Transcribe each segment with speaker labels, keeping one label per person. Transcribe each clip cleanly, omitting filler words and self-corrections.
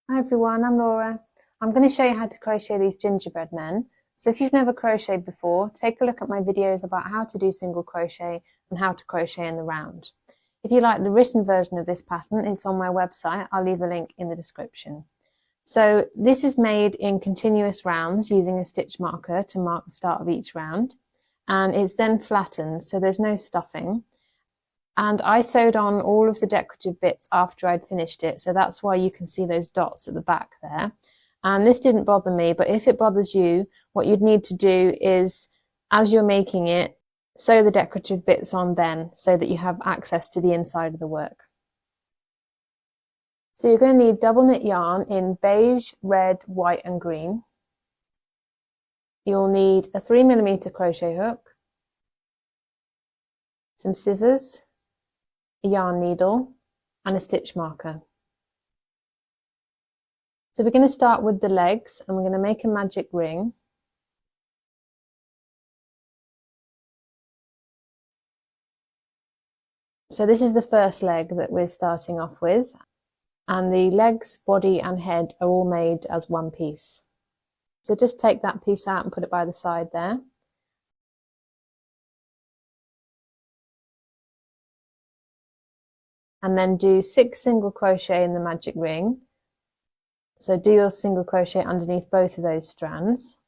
Speaker 1: Hi everyone, I'm Laura. I'm going to show you how to crochet these gingerbread men. So if you've never crocheted before, take a look at my videos about how to do single crochet and how to crochet in the round. If you like the written version of this pattern, it's on my website. I'll leave a link in the description. So this is made in continuous rounds using a stitch marker to mark the start of each round. And it's then flattened, so there's no stuffing. And I sewed on all of the decorative bits after I'd finished it, so that's why you can see those dots at the back there. And this didn't bother me, but if it bothers you, what you'd need to do is, as you're making it, sew the decorative bits on then, so that you have access to the inside of the work. So you're going to need double knit yarn in beige, red, white and green. You'll need a 3mm crochet hook, some scissors, a yarn needle and a stitch marker. So we're going to start with the legs and we're going to make a magic ring. So this is the first leg that we're starting off with, and the legs, body and head are all made as one piece. So just take that piece out and put it by the side there. And then do 6 single crochet in the magic ring. So do your single crochet underneath both of those strands.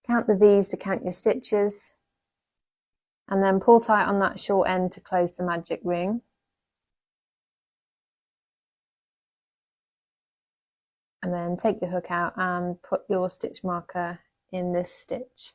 Speaker 1: Count the V's to count your stitches, and then pull tight on that short end to close the magic ring. And then take your hook out and put your stitch marker in this stitch.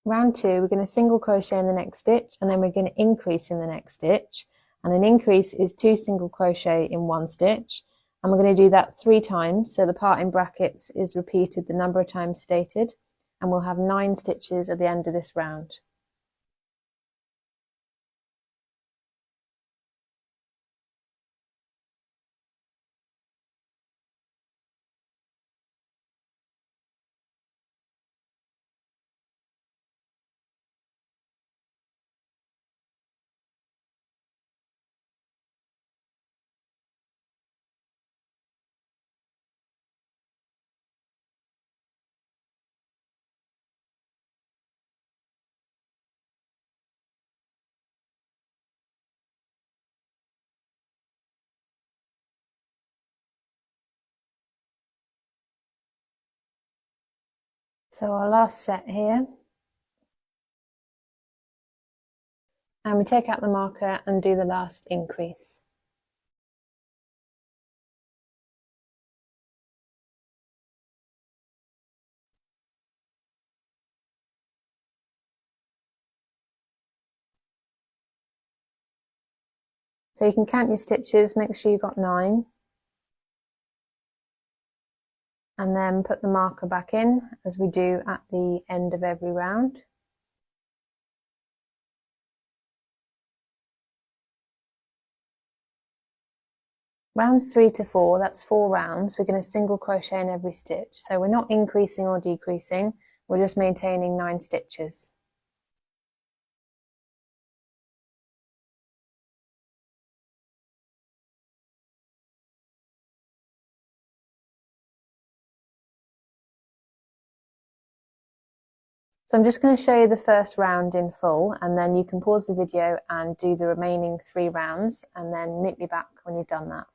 Speaker 1: Round 2, we're going to single crochet in the next stitch, and then we're going to increase in the next stitch. And an increase is 2 single crochet in 1 stitch, and we're going to do that 3 times, so the part in brackets is repeated the number of times stated, and we'll have 9 stitches at the end of this round. So our last set here, and we take out the marker and do the last increase. So you can count your stitches, make sure you've got 9. And then put the marker back in as we do at the end of every round. Rounds 3 to 4, that's 4 rounds, we're going to single crochet in every stitch. So we're not increasing or decreasing, we're just maintaining 9 stitches. So I'm just going to show you the first round in full, and then you can pause the video and do the remaining 3 rounds, and then meet me back when you've done that.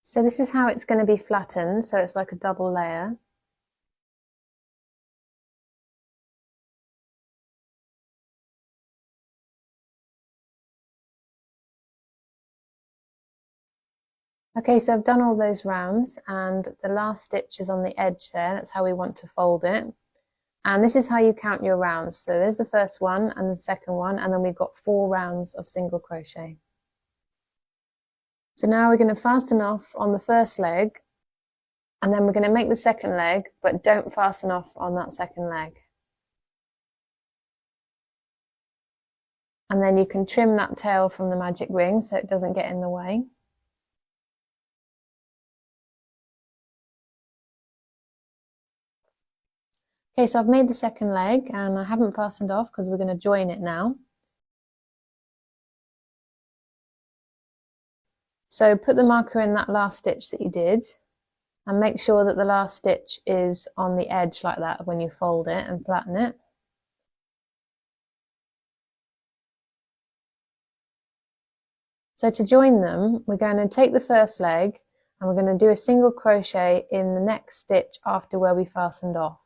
Speaker 1: So this is how it's going to be flattened, so it's like a double layer. Okay, so I've done all those rounds and the last stitch is on the edge there. That's how we want to fold it. And this is how you count your rounds. So there's the first one and the second one, and then we've got 4 rounds of single crochet. So now we're going to fasten off on the first leg, and then we're going to make the second leg, but don't fasten off on that second leg. And then you can trim that tail from the magic ring so it doesn't get in the way. Okay, so I've made the second leg and I haven't fastened off because we're going to join it now. So put the marker in that last stitch that you did and make sure that the last stitch is on the edge like that when you fold it and flatten it. So to join them, we're going to take the first leg and we're going to do a single crochet in the next stitch after where we fastened off.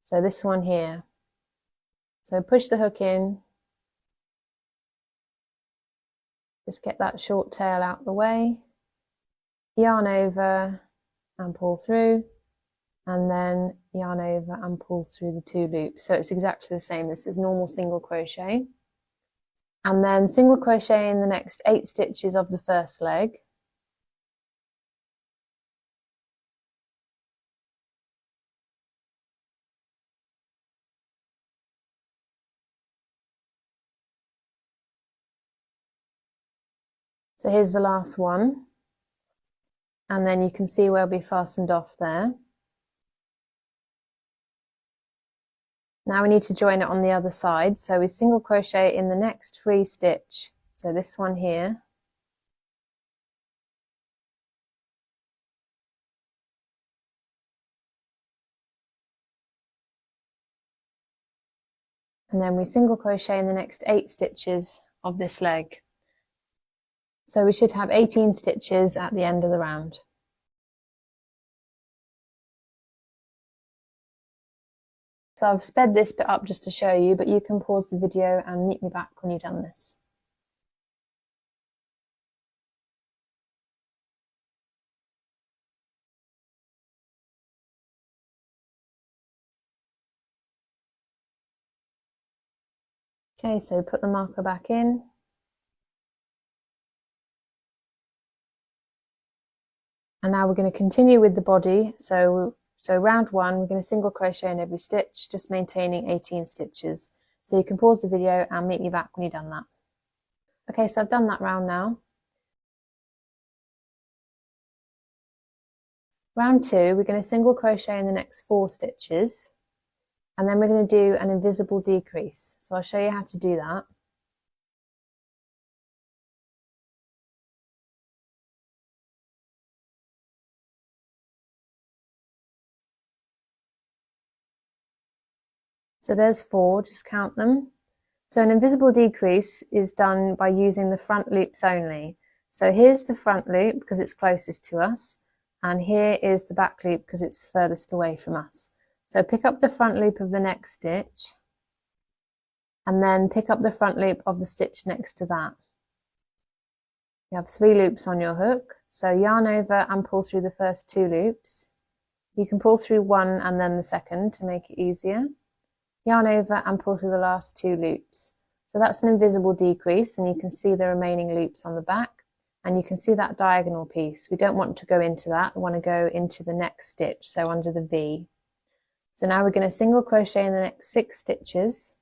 Speaker 1: So this one here. So push the hook in. Just get that short tail out the way. Yarn over and pull through. And then yarn over and pull through the 2 loops. So it's exactly the same. This is normal single crochet. And then single crochet in the next 8 stitches of the first leg. So here's the last one, and then you can see where we fastened off there. Now we need to join it on the other side, so we single crochet in the next free stitch, so this one here. And then we single crochet in the next 8 stitches of this leg. So we should have 18 stitches at the end of the round. So I've sped this bit up just to show you, but you can pause the video and meet me back when you've done this. Okay, so put the marker back in. And now we're going to continue with the body. So round 1, we're going to single crochet in every stitch, just maintaining 18 stitches. So you can pause the video and meet me back when you've done that. Okay, so I've done that round now. Round 2, we're going to single crochet in the next 4 stitches. And then we're going to do an invisible decrease. So I'll show you how to do that. So there's 4, just count them. So an invisible decrease is done by using the front loops only. So here's the front loop because it's closest to us, and here is the back loop because it's furthest away from us. So pick up the front loop of the next stitch, and then pick up the front loop of the stitch next to that. You have 3 loops on your hook, so yarn over and pull through the first 2 loops. You can pull through 1 and then the second to make it easier. Yarn over and pull through the last 2 loops. So that's an invisible decrease, and you can see the remaining loops on the back, and you can see that diagonal piece. We don't want to go into that, we want to go into the next stitch, so under the V. So now we're going to single crochet in the next 6 stitches.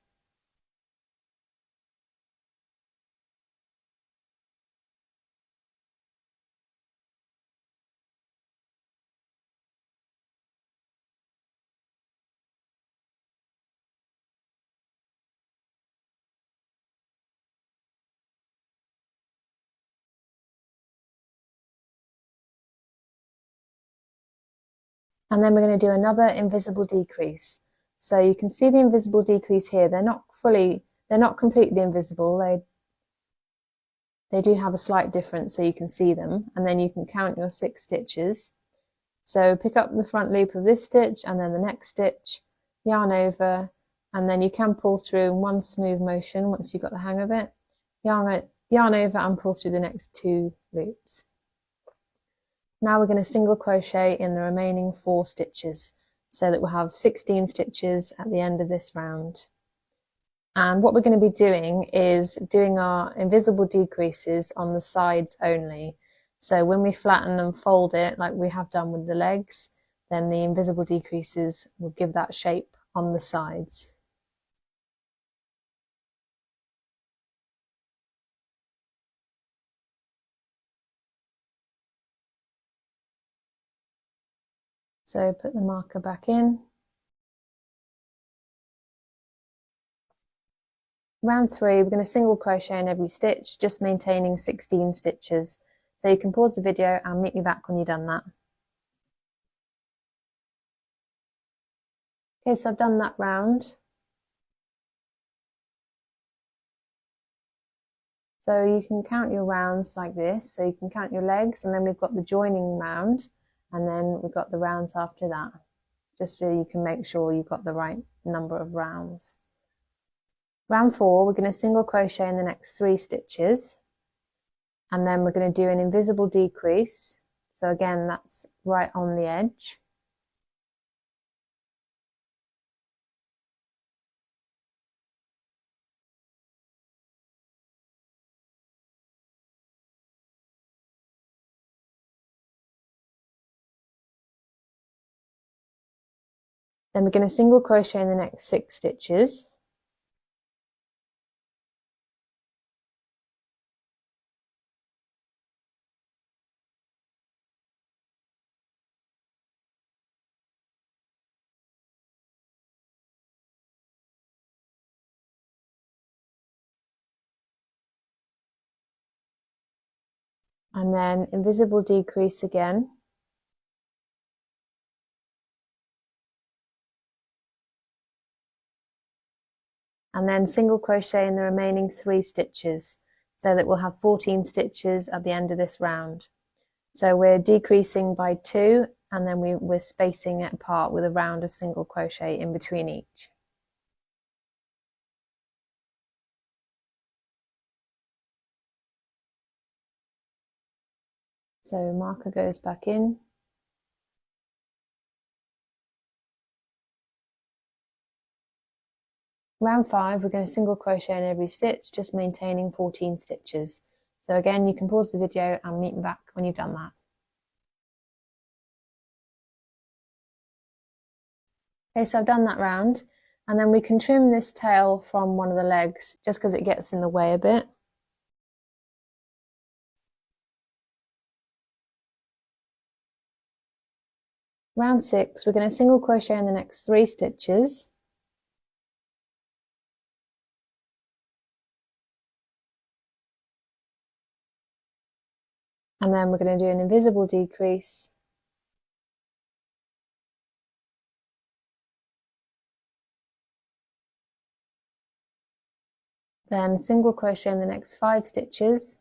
Speaker 1: And then we're going to do another invisible decrease. So you can see the invisible decrease here. They're not completely invisible. They do have a slight difference so you can see them, and then you can count your 6 stitches. So pick up the front loop of this stitch and then the next stitch, yarn over, and then you can pull through in one smooth motion once you've got the hang of it. Yarn over and pull through the next 2 loops. Now we're going to single crochet in the remaining 4 stitches so that we'll have 16 stitches at the end of this round. And what we're going to be doing is doing our invisible decreases on the sides only. So when we flatten and fold it like we have done with the legs, then the invisible decreases will give that shape on the sides. So put the marker back in. Round 3, we're going to single crochet in every stitch, just maintaining 16 stitches. So you can pause the video and meet me back when you've done that. Okay, so I've done that round. So you can count your rounds like this. So you can count your legs, and then we've got the joining round, and then we've got the rounds after that, just so you can make sure you've got the right number of rounds. Round 4, we're going to single crochet in the next 3 stitches, and then we're going to do an invisible decrease. So again, that's right on the edge. Then we're going to single crochet in the next 6 stitches. And then invisible decrease again. And then single crochet in the remaining 3 stitches, so that we'll have 14 stitches at the end of this round. So we're decreasing by 2, and then we're spacing it apart with a round of single crochet in between each. So marker goes back in. Round 5, we're going to single crochet in every stitch, just maintaining 14 stitches. So again, you can pause the video and meet me back when you've done that. Okay, so I've done that round, and then we can trim this tail from one of the legs just because it gets in the way a bit. Round 6, we're going to single crochet in the next 3 stitches. And then we're going to do an invisible decrease. Then single crochet in the next 5 stitches.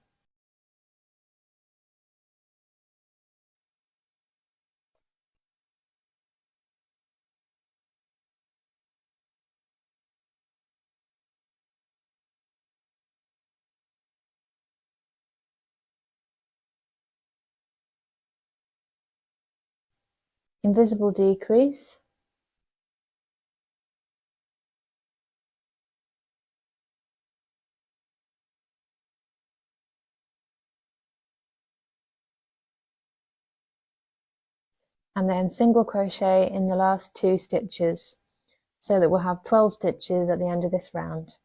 Speaker 1: Invisible decrease. And then single crochet in the last 2 stitches, so that we'll have 12 stitches at the end of this round.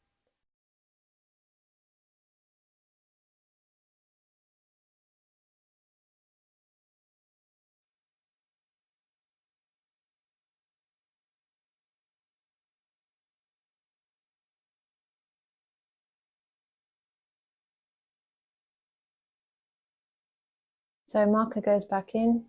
Speaker 1: So marker goes back in.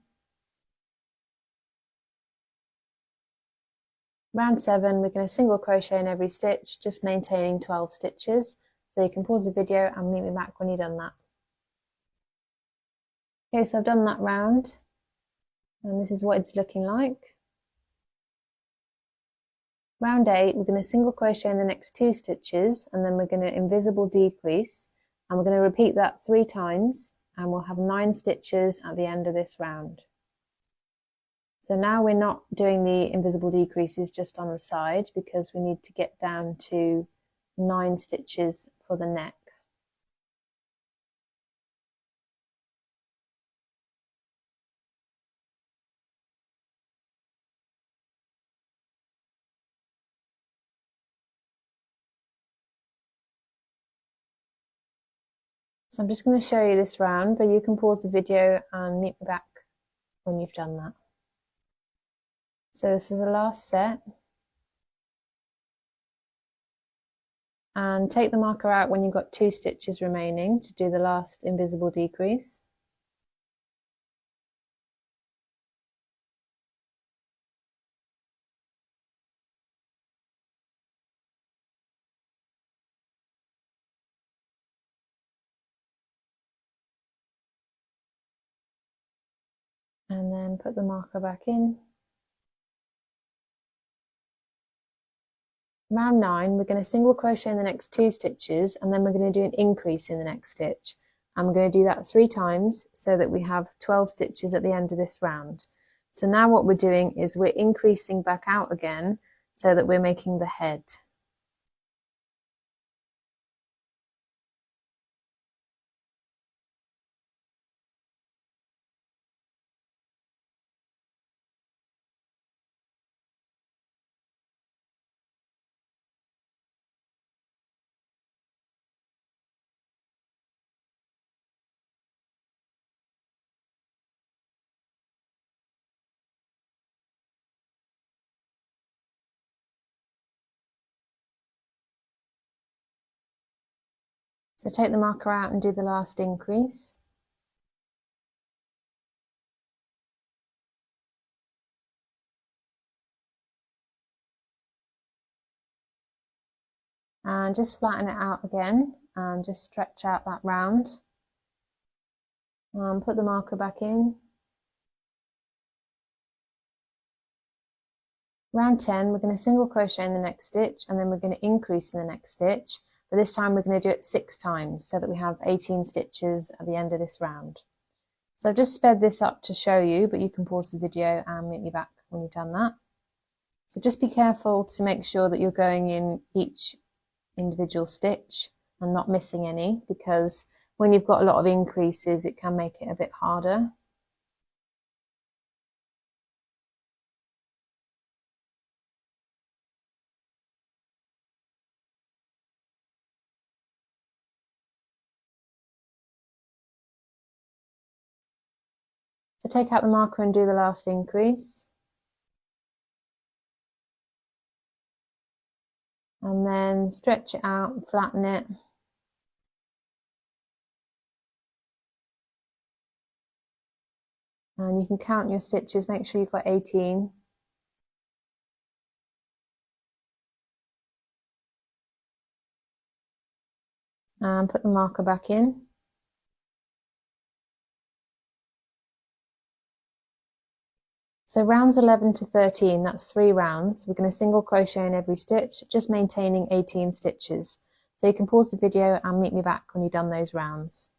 Speaker 1: Round 7, we're going to single crochet in every stitch, just maintaining 12 stitches. So you can pause the video and meet me back when you've done that. Okay, so I've done that round, and this is what it's looking like. Round 8, we're going to single crochet in the next 2 stitches, and then we're going to invisible decrease, and we're going to repeat that 3 times, and we'll have 9 stitches at the end of this round. So now we're not doing the invisible decreases just on the side, because we need to get down to 9 stitches for the neck. So I'm just going to show you this round, but you can pause the video and meet me back when you've done that. So this is the last set. And take the marker out when you've got 2 stitches remaining to do the last invisible decrease. And then put the marker back in. Round 9, we're going to single crochet in the next 2 stitches, and then we're going to do an increase in the next stitch. And we're going to do that 3 times so that we have 12 stitches at the end of this round. So now what we're doing is we're increasing back out again so that we're making the head. So take the marker out and do the last increase. And just flatten it out again and just stretch out that round. Put the marker back in. Round 10, we're going to single crochet in the next stitch, and then we're going to increase in the next stitch, but this time we're going to do it 6 times so that we have 18 stitches at the end of this round. So I've just sped this up to show you, but you can pause the video and meet me back when you've done that. So just be careful to make sure that you're going in each individual stitch and not missing any, because when you've got a lot of increases it can make it a bit harder. So take out the marker and do the last increase. And then stretch it out and flatten it. And you can count your stitches, make sure you've got 18. And put the marker back in. So rounds 11 to 13, that's 3 rounds. We're going to single crochet in every stitch, just maintaining 18 stitches. So you can pause the video and meet me back when you've done those rounds.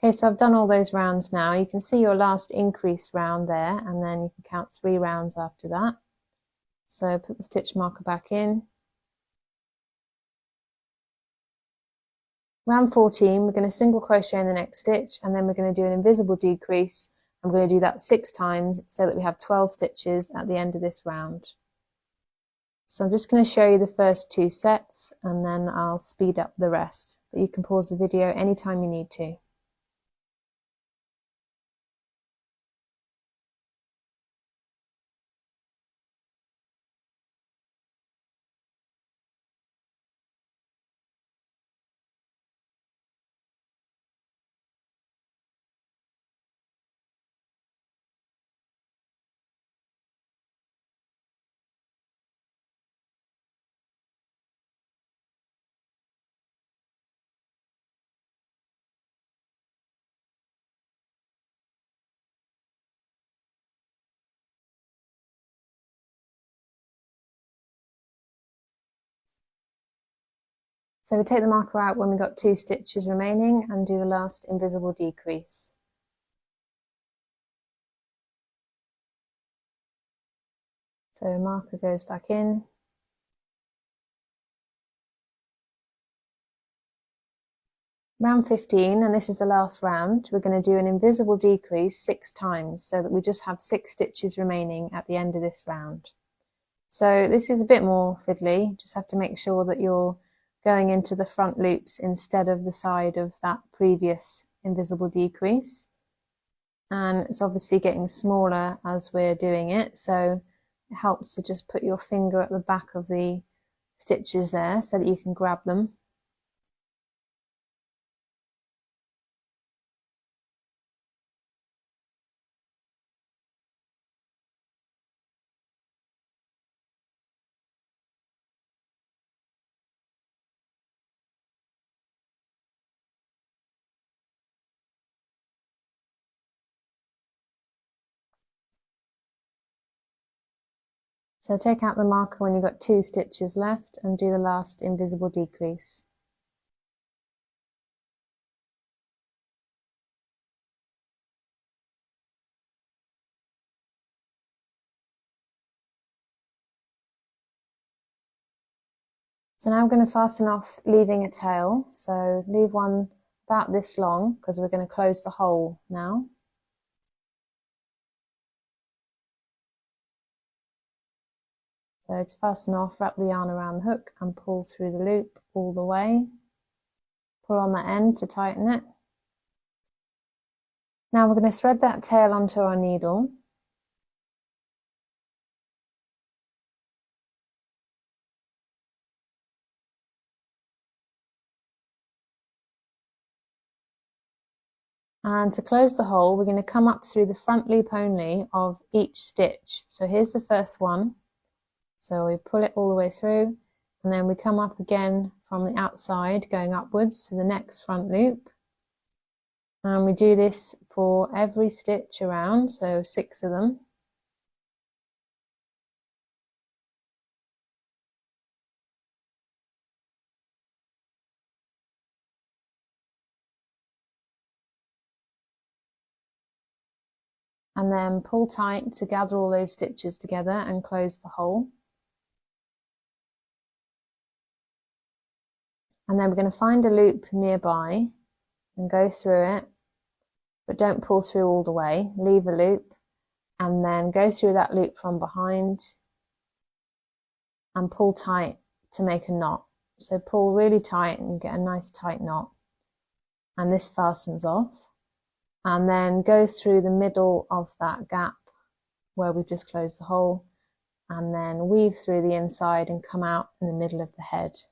Speaker 1: Okay, so I've done all those rounds now. You can see your last increase round there, and then you can count 3 rounds after that. So put the stitch marker back in. Round 14, we're going to single crochet in the next stitch, and then we're going to do an invisible decrease. I'm going to do that 6 times so that we have 12 stitches at the end of this round. So I'm just going to show you the first 2 sets, and then I'll speed up the rest. But you can pause the video anytime you need to. So we take the marker out when we've got 2 stitches remaining and do the last invisible decrease. So marker goes back in. Round 15, and this is the last round, we're going to do an invisible decrease 6 times so that we just have 6 stitches remaining at the end of this round. So this is a bit more fiddly, just have to make sure that you're going into the front loops instead of the side of that previous invisible decrease. And it's obviously getting smaller as we're doing it, so it helps to just put your finger at the back of the stitches there so that you can grab them. So take out the marker when you've got 2 stitches left and do the last invisible decrease. So now I'm going to fasten off leaving a tail. So leave one about this long because we're going to close the hole now. So to fasten off, wrap the yarn around the hook and pull through the loop all the way. Pull on that end to tighten it. Now we're going to thread that tail onto our needle. And to close the hole, we're going to come up through the front loop only of each stitch. So here's the first one. So we pull it all the way through, and then we come up again from the outside going upwards to the next front loop. And we do this for every stitch around, so 6 of them. And then pull tight to gather all those stitches together and close the hole. And then we're going to find a loop nearby and go through it, but don't pull through all the way. Leave a loop and then go through that loop from behind and pull tight to make a knot. So pull really tight and you get a nice tight knot. And this fastens off. And then go through the middle of that gap where we've just closed the hole, and then weave through the inside and come out in the middle of the head.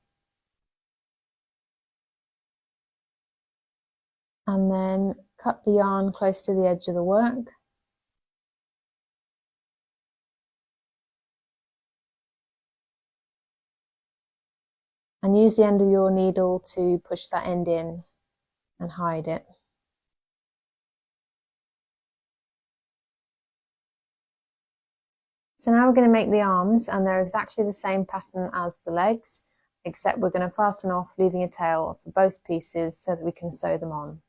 Speaker 1: And then cut the yarn close to the edge of the work. And use the end of your needle to push that end in and hide it. So now we're going to make the arms, and they're exactly the same pattern as the legs, except we're going to fasten off leaving a tail for both pieces so that we can sew them on.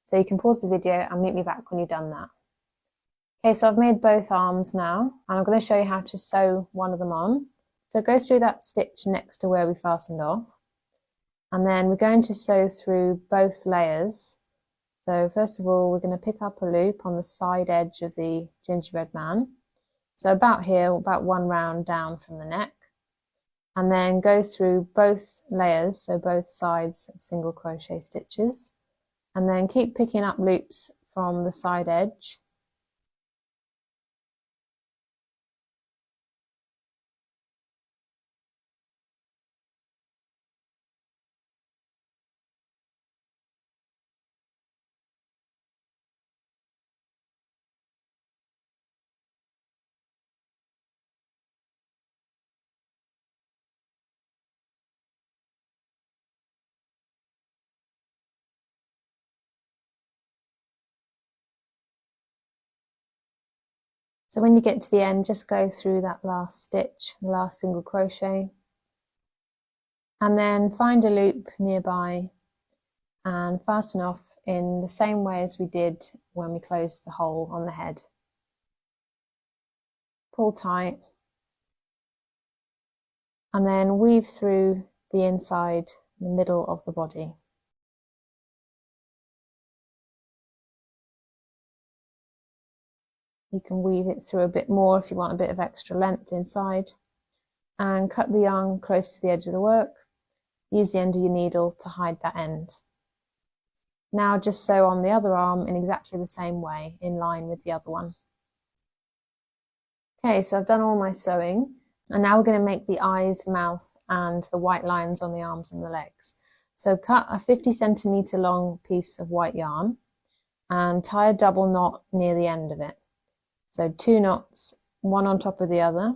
Speaker 1: So you can pause the video and meet me back when you've done that. Okay, so I've made both arms now, and I'm going to show you how to sew one of them on. So go through that stitch next to where we fastened off, and then we're going to sew through both layers. So first of all, we're going to pick up a loop on the side edge of the gingerbread man. So about here, about 1 round down from the neck, and then go through both layers, so both sides of single crochet stitches, and then keep picking up loops from the side edge. So when you get to the end, just go through that last stitch, the last single crochet, And then find a loop nearby and fasten off in the same way as we did when we closed the hole on the head. Pull tight and then weave through the inside, the middle of the body. You can weave it through a bit more if you want a bit of extra length inside, and cut the yarn close to the edge of the work. Use the end of your needle to hide that end. Now just sew on the other arm in exactly the same way, in line with the other one. Okay, so I've done all my sewing, and now we're going to make the eyes, mouth, and the white lines on the arms and the legs. So cut a 50cm long piece of white yarn and tie a double knot near the end of it. So 2 knots, one on top of the other.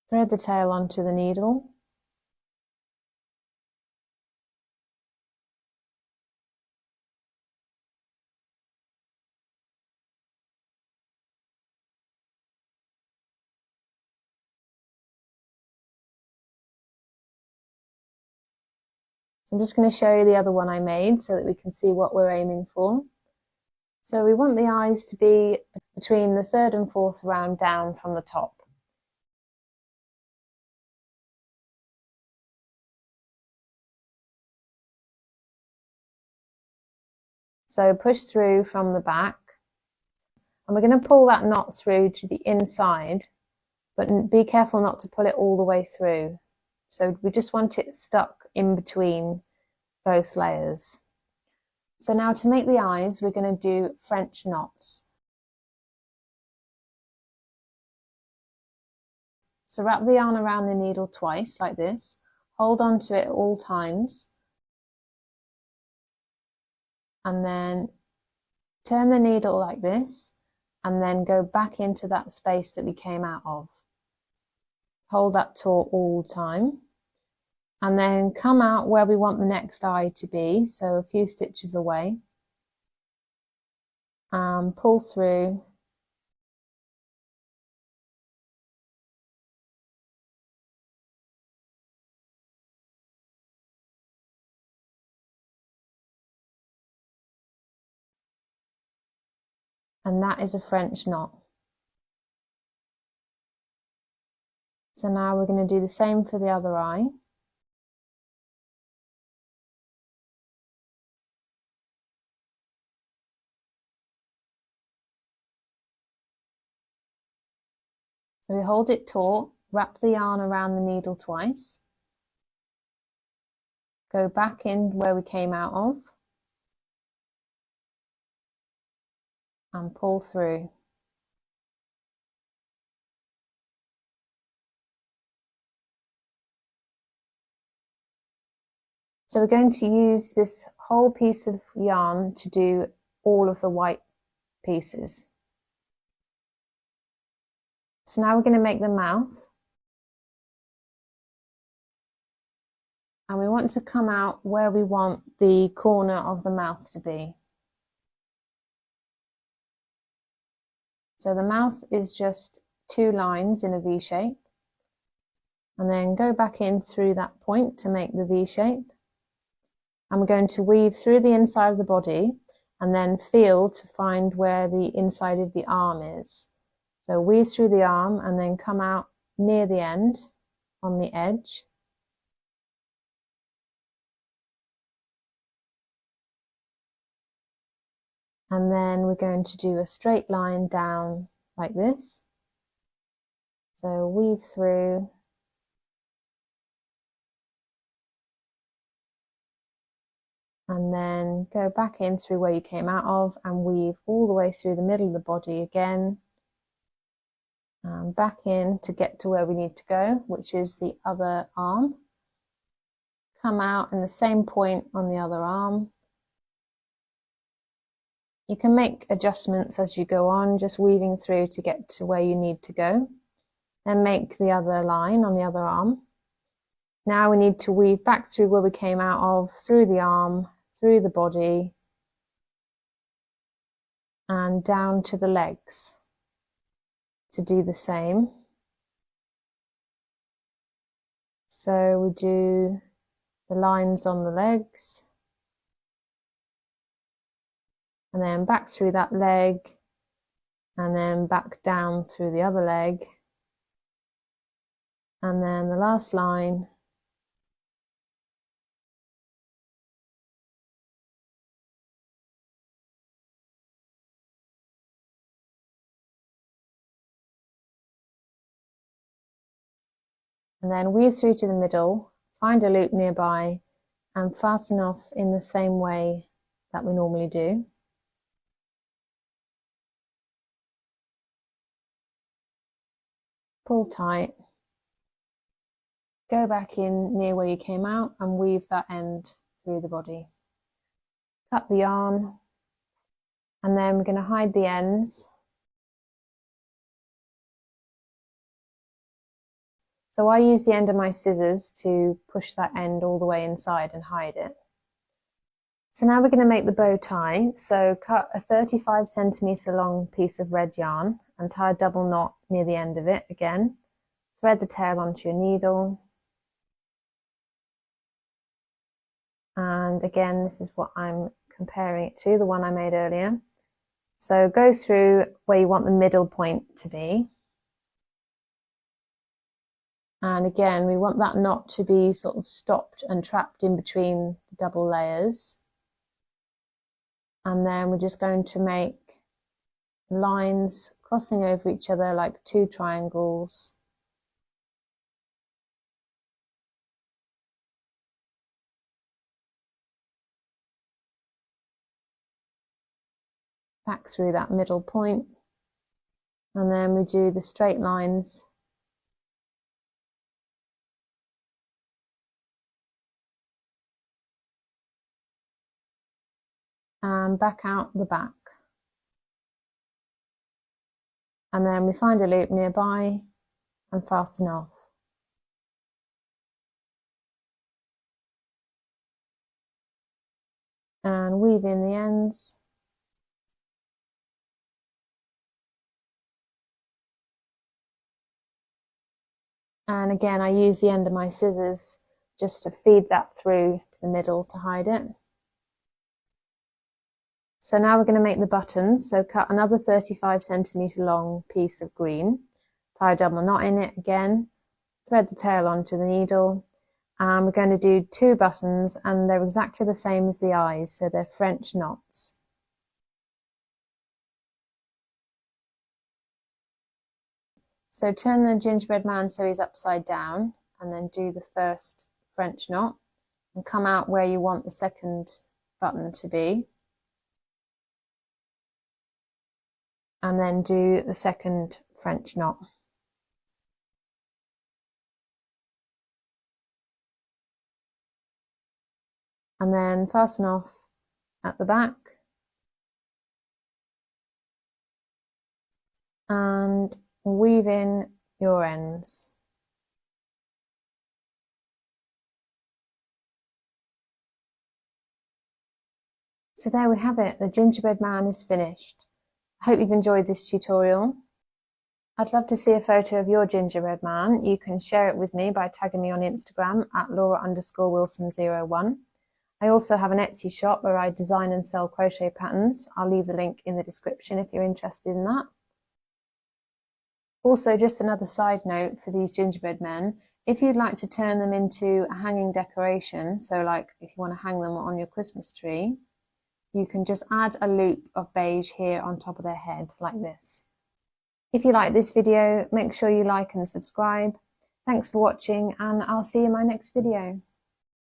Speaker 1: Thread the tail onto the needle. So I'm just going to show you the other one I made so that we can see what we're aiming for. So we want the eyes to be between the 3rd and 4th round down from the top. So push through from the back, and we're going to pull that knot through to the inside, but be careful not to pull it all the way through. So we just want it stuck in between both layers. So now to make the eyes, we're going to do French knots. So wrap the yarn around the needle twice like this, hold on to it at all times, and then turn the needle like this, and then go back into that space that we came out of. Hold that taut all the time, and then come out where we want the next eye to be, so a few stitches away, and pull through. And that is a French knot. So now we're going to do the same for the other eye. So we hold it taut, wrap the yarn around the needle twice, go back in where we came out of, and pull through. So we're going to use this whole piece of yarn to do all of the white pieces. So now we're going to make the mouth. And we want to come out where we want the corner of the mouth to be. So the mouth is just 2 lines in a V shape. And then go back in through that point to make the V shape. And we're going to weave through the inside of the body and then feel to find where the inside of the arm is. So weave through the arm and then come out near the end on the edge. And then we're going to do a straight line down like this. So weave through. And then go back in through where you came out of and weave all the way through the middle of the body again. And back in to get to where we need to go, which is the other arm. Come out in the same point on the other arm. You can make adjustments as you go on, just weaving through to get to where you need to go. Then make the other line on the other arm. Now we need to weave back through where we came out of, through the arm, through the body, and down to the legs to do the same. So we do the lines on the legs, and then back through that leg, and then back down through the other leg, and then the last line, and then weave through to the middle, find a loop nearby, and fasten off in the same way that we normally do. Pull tight, go back in near where you came out and weave that end through the body. Cut the yarn, and then we're going to hide the ends. So I use the end of my scissors to push that end all the way inside and hide it. So now we're going to make the bow tie. So cut a 35cm long piece of red yarn and tie a double knot near the end of it again. Thread the tail onto your needle. And again, this is what I'm comparing it to, the one I made earlier. So go through where you want the middle point to be. And again, we want that knot to be sort of stopped and trapped in between the double layers. And then we're just going to make lines crossing over each other like two triangles. Back through that middle point. And then we do the straight lines and back out the back. And then we find a loop nearby and fasten off. And weave in the ends. And again, I use the end of my scissors just to feed that through to the middle to hide it. So now we're going to make the buttons. So cut another 35cm long piece of green, tie a double knot in it again, thread the tail onto the needle, and we're going to do 2 buttons, and they're exactly the same as the eyes, so they're French knots. So turn the gingerbread man so he's upside down, and then do the first French knot, and come out where you want the second button to be. And then do the second French knot. And then fasten off at the back. And weave in your ends. So there we have it, the gingerbread man is finished. I hope you've enjoyed this tutorial. I'd love to see a photo of your gingerbread man. You can share it with me by tagging me on Instagram at Laura_Wilson01. I also have an Etsy shop where I design and sell crochet patterns. I'll leave the link in the description if you're interested in that. Also, just another side note for these gingerbread men, if you'd like to turn them into a hanging decoration, so like if you want to hang them on your Christmas tree, you can just add a loop of beige here on top of their head, like this. If you like this video, make sure you like and subscribe. Thanks for watching, and I'll see you in my next video.